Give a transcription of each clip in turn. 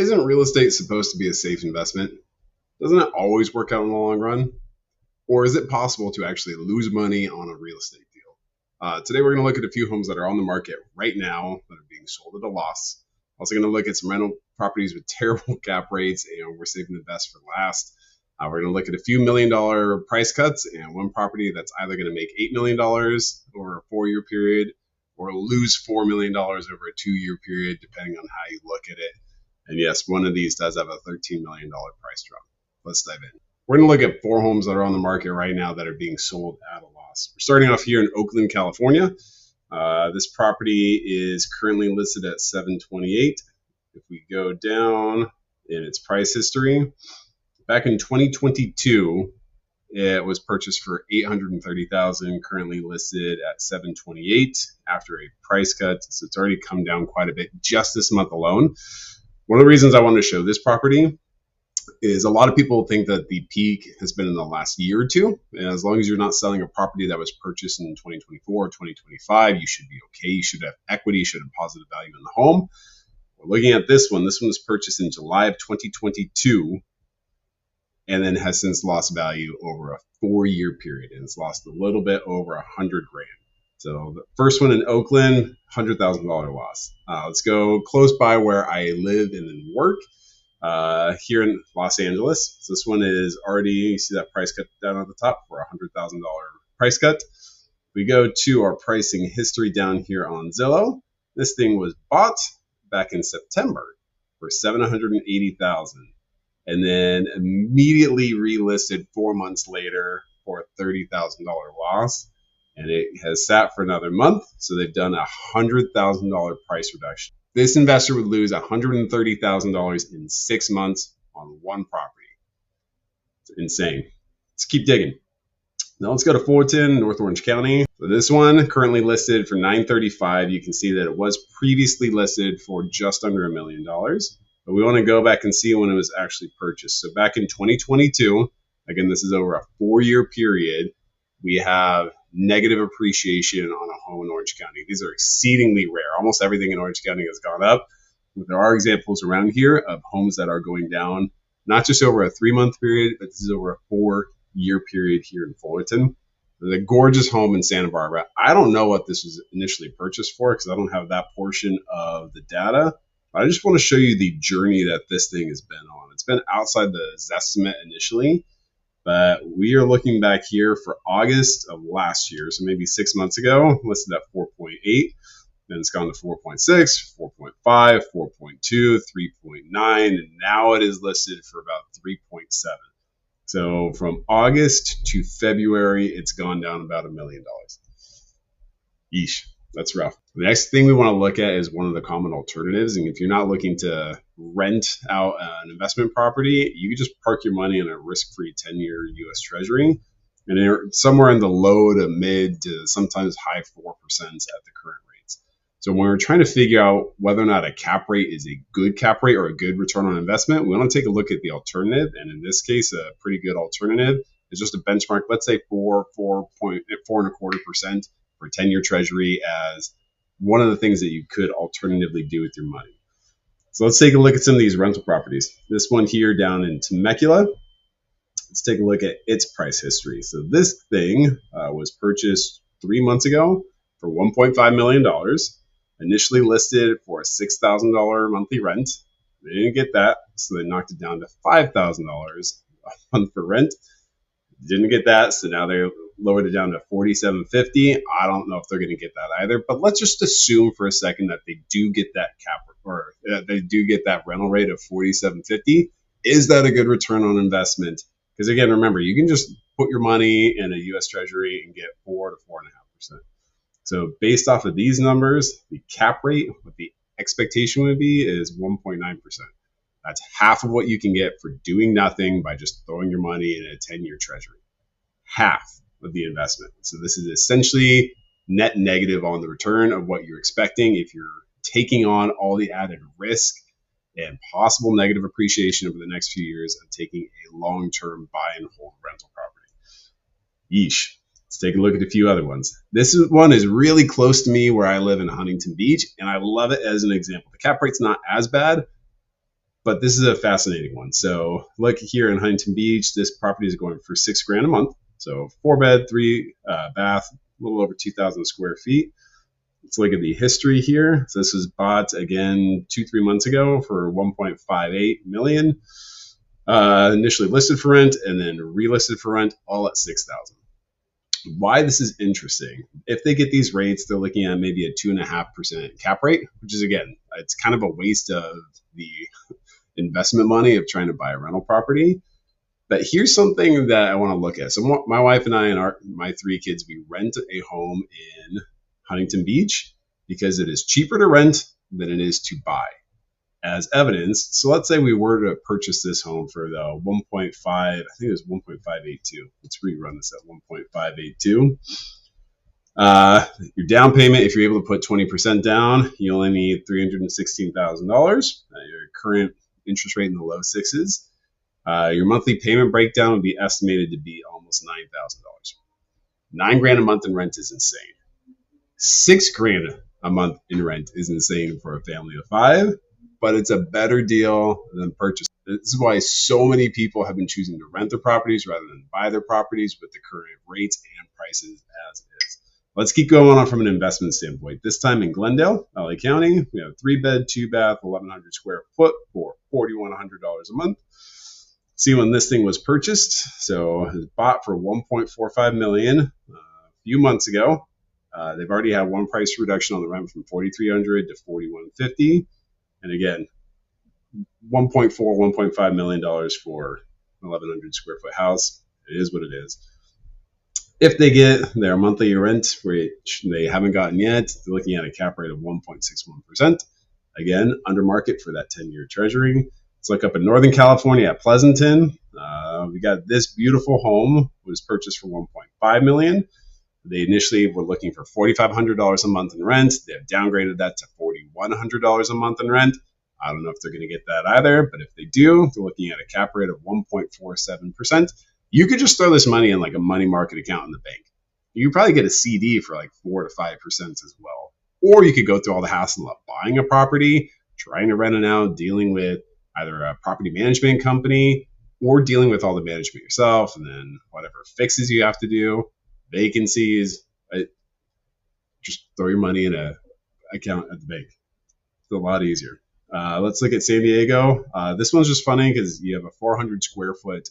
Isn't real estate supposed to be a safe investment? Doesn't it always work out in the long run? Or is it possible to actually lose money on a real estate deal? Today, we're going to look at a few homes that are on the market right now that are being sold at a loss. Also going to look at some rental properties with terrible cap rates, and we're saving the best for last. We're going to look at a few $1 million price cuts and one property that's either going to make $8 million over a 4-year period or lose $4 million over a 2-year period, depending on how you look at it. And yes, one of these does have a $13 million price drop. Let's dive in. We're going to look at 4 homes that are on the market right now that are being sold at a loss. We're starting off here in Oakland, California. This property is currently listed at $728,000. If we go down in its price history, back in 2022, it was purchased for $830,000, currently listed at $728,000 after a price cut. So it's already come down quite a bit just this month alone. One of the reasons I wanted to show this property is a lot of people think that the peak has been in the last year or two. And as long as you're not selling a property that was purchased in 2024 or 2025, you should be okay. You should have equity, you should have positive value in the home. We're looking at this one. This one was purchased in July of 2022 and then has since lost value over a 4-year period. And it's lost a little bit over $100,000. So the first one in Oakland, $100,000 loss. Let's go close by where I live and then work. Here in Los Angeles. So this one is already, you see that price cut down at the top for a $100,000 price cut. We go to our pricing history down here on Zillow. This thing was bought back in September for $780,000 and then immediately relisted 4 months later for a $30,000 loss. And it has sat for another month. So they've done a $100,000 price reduction. This investor would lose $130,000 in 6 months on one property. It's insane. Let's keep digging. Now let's go to Fullerton, North Orange County. So this one currently listed for $935,000. You can see that it was previously listed for just under $1 million. But we want to go back and see when it was actually purchased. So back in 2022, again, this is over a 4-year period, we have negative appreciation on a home in Orange County. These are exceedingly rare. Almost everything in Orange County has gone up. There are examples around here of homes that are going down, not just over a 3-month period, but this is over a 4-year period here in Fullerton. The gorgeous home in Santa Barbara. I don't know what this was initially purchased for because I don't have that portion of the data. But I just want to show you the journey that this thing has been on. It's been outside the estimate initially. But we are looking back here for August of last year, so maybe 6 months ago, listed at 4.8. Then it's gone to 4.6, 4.5, 4.2, 3.9, and now it is listed for about 3.7. So from August to February, it's gone down about $1 million. Yeesh, that's rough. The next thing we want to look at is one of the common alternatives. And if you're not looking to rent out an investment property, you can just park your money in a risk-free 10-year U.S. Treasury. And they're somewhere in the low to mid to sometimes high 4% at the current rates. So when we're trying to figure out whether or not a cap rate is a good cap rate or a good return on investment, we want to take a look at the alternative. And in this case, a pretty good alternative is just a benchmark, let's say 4.25% for a 10-year Treasury as one of the things that you could alternatively do with your money. So let's take a look at some of these rental properties. This one here down in Temecula, let's take a look at its price history. So this thing was purchased 3 months ago for $1.5 million, initially listed for a $6,000 monthly rent. They didn't get that, so they knocked it down to $5,000 a month for rent. Didn't get that, so now they lowered it down to $4,750. I don't know if they're going to get that either, but let's just assume for a second that they do get that cap or they do get that rental rate of $4,750. Is that a good return on investment? Because again, remember, you can just put your money in a U.S. Treasury and get 4 to 4.5%. So based off of these numbers, the cap rate, what the expectation would be is 1.9%. That's half of what you can get for doing nothing by just throwing your money in a 10-year Treasury. Half of the investment. So this is essentially net negative on the return of what you're expecting if you're taking on all the added risk and possible negative appreciation over the next few years of taking a long-term buy and hold rental property. Yeesh. Let's take a look at a few other ones. This one is really close to me where I live in Huntington Beach, and I love it as an example. The cap rate's not as bad, but this is a fascinating one. So look here in Huntington Beach, this property is going for $6,000 a month. So 4-bed, 3-bath, a little over 2,000 square feet. Let's look at the history here. So this was bought again 2-3 months ago for $1.58 million. Initially listed for rent and then relisted for rent, all at $6,000. Why this is interesting? If they get these rates, they're looking at maybe a 2.5% cap rate, which is, again, it's kind of a waste of the investment money of trying to buy a rental property. But here's something that I want to look at. So my wife and I and my 3 kids, we rent a home in Huntington Beach because it is cheaper to rent than it is to buy. As evidence, so let's say we were to purchase this home for the 1.5, I think it was 1.582. Let's rerun this at 1.582. Your down payment, if you're able to put 20% down, you only need $316,000. Your current interest rate in the low sixes. Your monthly payment breakdown would be estimated to be almost $9,000. $9,000 a month in rent is insane. $6,000 a month in rent is insane for a family of 5. But it's a better deal than purchase. This is why so many people have been choosing to rent their properties rather than buy their properties with the current rates and prices as is. Let's keep going on from an investment standpoint. This time in Glendale, LA County, we have 3-bed, 2-bath, 1,100 square foot for $4,100 a month. See when this thing was purchased. So it was bought for $1.45 million a few months ago. They've already had one price reduction on the rent from $4,300 to $4,150. And again, $1.5 million for an 1,100 square foot house. It is what it is. If they get their monthly rent, which they haven't gotten yet, they're looking at a cap rate of 1.61%. Again, under market for that 10-year treasury. Let's look up in Northern California at Pleasanton. We got this beautiful home. It was purchased for $1.5 million. They initially were looking for $4,500 a month in rent. They have downgraded that to $4,100 a month in rent. I don't know if they're going to get that either, but if they do, they're looking at a cap rate of 1.47%. You could just throw this money in like a money market account in the bank. You could probably get a CD for like 4 to 5% as well. Or you could go through all the hassle of buying a property, trying to rent it out, dealing with either a property management company or dealing with all the management yourself, and then whatever fixes you have to do. Vacancies, just throw your money in an account at the bank. It's a lot easier. Let's look at San Diego. This one's just funny because you have a 400 square foot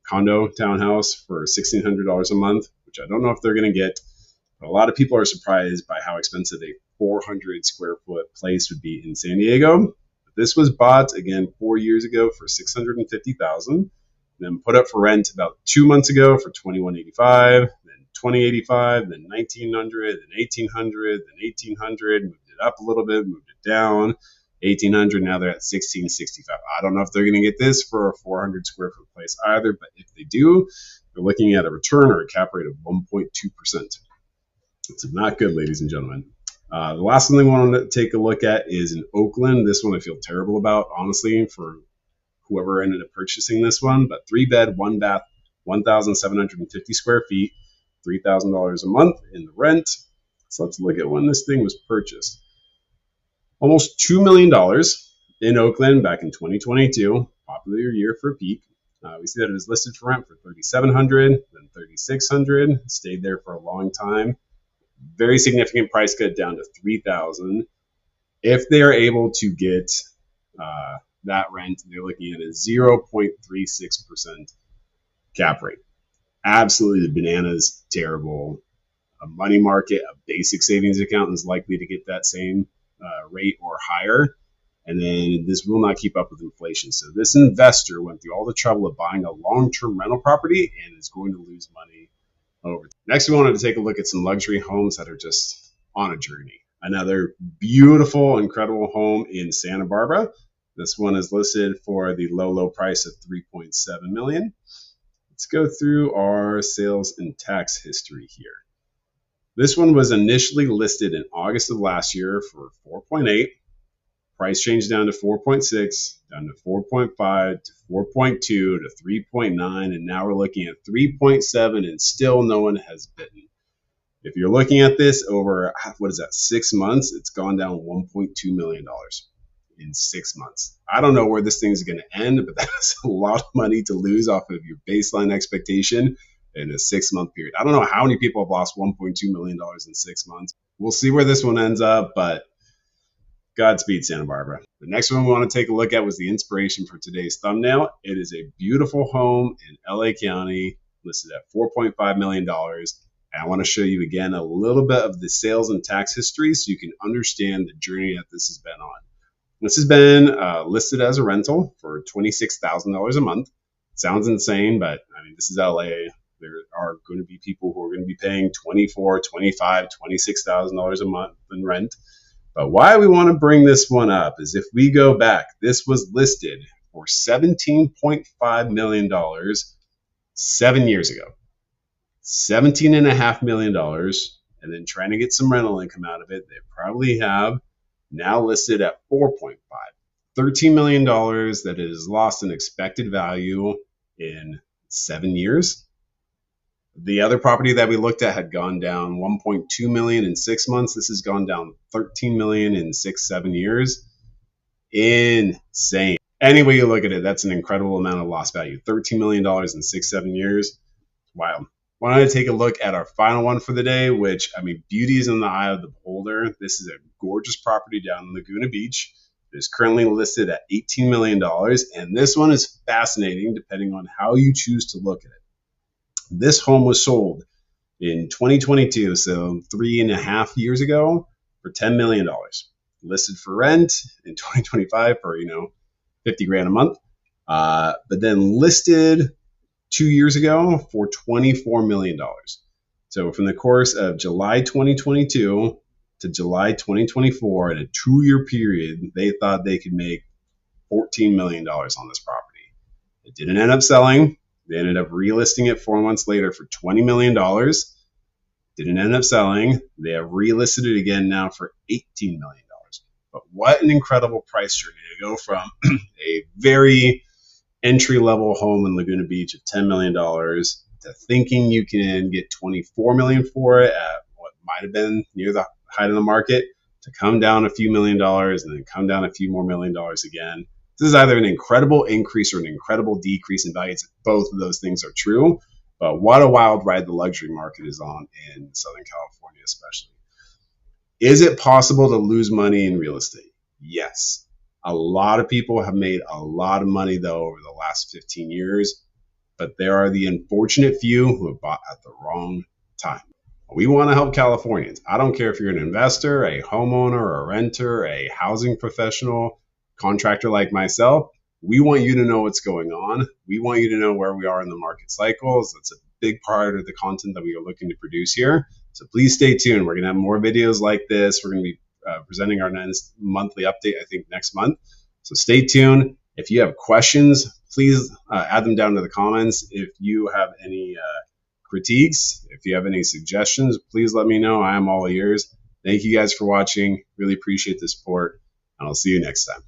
condo townhouse for $1,600 a month, which I don't know if they're going to get. But a lot of people are surprised by how expensive a 400 square foot place would be in San Diego. This was bought again 4 years ago for $650,000. Then put up for rent about 2 months ago for $2,185, then $2,085, then $1,900, then $1,800, then $1,800. Moved it up a little bit, moved it down, $1,800. Now they're at $1,665. I don't know if they're going to get this for a 400 square foot place either, but if they do, they're looking at a return or a cap rate of 1.2%. It's not good, ladies and gentlemen. The last one I want to take a look at is in Oakland. This one I feel terrible about, honestly, for whoever ended up purchasing this one, but 3-bed, 1-bath, 1,750 square feet, $3,000 a month in the rent. So let's look at when this thing was purchased. Almost $2 million in Oakland back in 2022, popular year for a peak. We see that it was listed for rent for $3,700, then $3,600, stayed there for a long time. Very significant price cut down to $3,000. If they are able to get that rent, they're looking at a 0.36% cap rate. Absolutely bananas, terrible. A money market, a basic savings account is likely to get that same rate or higher. And then this will not keep up with inflation. So this investor went through all the trouble of buying a long-term rental property and is going to lose money over. Next, we wanted to take a look at some luxury homes that are just on a journey. Another beautiful, incredible home in Santa Barbara. This one is listed for the low price of $3.7 million. Let's go through our sales and tax history here. This one was initially listed in August of last year for 4.8. Price changed down to 4.6, down to 4.5, to 4.2, to 3.9, and now we're looking at 3.7, and still no one has bitten. If you're looking at this over, 6 months, it's gone down $1.2 million. in 6 months. I don't know where this thing's going to end, but that's a lot of money to lose off of your baseline expectation in a 6-month period. I don't know how many people have lost $1.2 million in 6 months. We'll see where this one ends up, but Godspeed, Santa Barbara. The next one we want to take a look at was the inspiration for today's thumbnail. It is a beautiful home in LA County, listed at $4.5 million. And I want to show you again a little bit of the sales and tax history so you can understand the journey that this has been on. This has been listed as a rental for $26,000 a month. Sounds insane, but I mean, this is LA. There are going to be people who are going to be paying $24,000, $25,000, $26,000 a month in rent. But why we want to bring this one up is if we go back, this was listed for $17.5 million 7 years ago. $17.5 million, and then trying to get some rental income out of it. They probably have now listed at 4.5. $13 million that is lost in expected value in 7 years. The other property that we looked at had gone down 1.2 million in 6 months. This has gone down 13 million in 6-7 years. Insane. Any way you look at it, that's an incredible amount of lost value. $13 million in 6-7 years. Wow. Why don't I take a look at our final one for the day, which, I mean, beauty is in the eye of the beholder. This is a gorgeous property down in Laguna Beach. It is currently listed at $18 million. And this one is fascinating depending on how you choose to look at it. This home was sold in 2022, so 3.5 years ago, for $10 million. Listed for rent in 2025 for, $50,000 a month. But then listed 2 years ago for $24 million. So from the course of July 2022 to July 2024, in a 2-year period, they thought they could make $14 million on this property. It didn't end up selling. They ended up relisting it 4 months later for $20 million. Didn't end up selling. They have relisted it again now for $18 million. But what an incredible price journey to go from a very entry-level home in Laguna Beach of $10 million to thinking you can get $24 million for it at what might have been near the height of the market, to come down a few $1 million and then come down a few more $1 million again. This is either an incredible increase or an incredible decrease in value. Both of those things are true, but what a wild ride the luxury market is on in Southern California especially. Is it possible to lose money in real estate? Yes. A lot of people have made a lot of money, though, over the last 15 years, but there are the unfortunate few who have bought at the wrong time. We want to help Californians. I don't care if you're an investor, a homeowner, a renter, a housing professional, contractor like myself. We want you to know what's going on. We want you to know where we are in the market cycles. That's a big part of the content that we are looking to produce here. So please stay tuned. We're going to have more videos like this. We're going to be presenting our next monthly update, I think, next month. So stay tuned. If you have questions, please add them down to the comments. If you have any critiques, if you have any suggestions, please let me know. I am all ears. Thank you guys for watching. Really appreciate the support, and I'll see you next time.